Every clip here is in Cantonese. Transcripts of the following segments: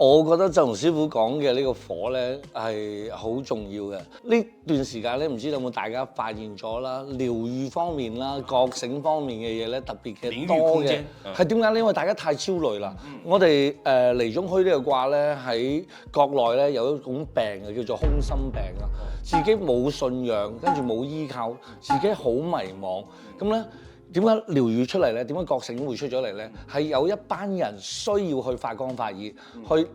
我覺得就同師傅講嘅呢個火咧係好重要嘅。呢段時間咧，唔知有冇大家發現咗啦？療愈方面啦、覺醒方面嘅嘢咧，特別嘅多嘅。係點解咧？因為大家太焦慮啦。我哋離中虛呢個卦咧，喺國內咧有一種病嘅叫做空心病啊，自己冇信仰，跟住冇依靠，自己好迷茫。咁咧。點解療愈出嚟咧？點解覺醒會出咗嚟咧？係有一班人需要去發光發熱，去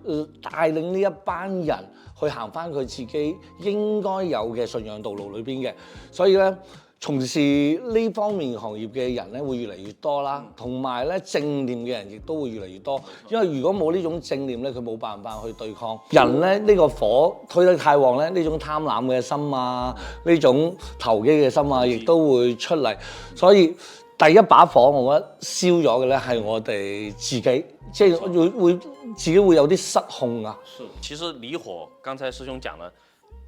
帶領呢一班人去行翻佢自己應該有嘅信仰道路裏邊嘅。所以咧，從事呢方面行業嘅人咧會越嚟越多啦，同埋咧正念嘅人亦都會越嚟越多。因為如果冇呢種正念咧，佢冇辦法去對抗人咧呢個火推得太旺咧，呢種貪婪嘅心啊，呢種投機嘅心啊，亦都會出嚟。所以第一把火，我覺得燒咗嘅咧係我哋自己，即係會自己會有啲失控啊。是，其實離火，剛才師兄講了，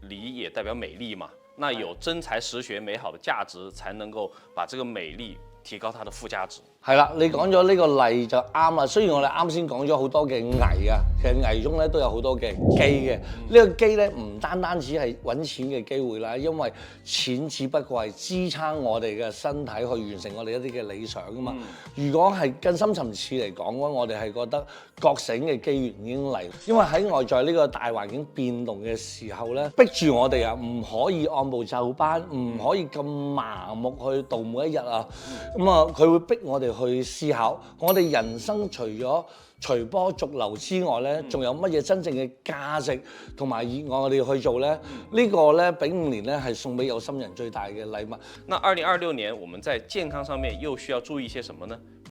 離也代表美麗嘛，那有真才實學美好的價值，才能夠把這個美麗提高它的附加值。係啦，你講咗呢個例就啱啦。雖然我哋啱先講咗好多嘅藝啊，其實藝中咧都有好多嘅機嘅。呢個機咧唔單止係揾錢嘅機會啦，因為錢只不過係支撐我哋嘅身體去完成我哋一啲嘅理想噶嘛。如果係更深層次嚟講嘅話，我哋係覺得覺醒嘅機緣已經嚟，因為喺外在呢個大環境變動嘅時候咧，逼住我哋啊，唔可以按部就班，唔可以咁盲目去度每一日啊。咁啊，佢會逼我哋去思考，我哋人生除咗隨波逐流之外咧，仲有乜嘢真正嘅價值同埋熱愛我哋去做咧？呢個咧丙午年咧係送俾有心人最大嘅禮物。那2026年我們在健康上面又需要注意些什麼呢？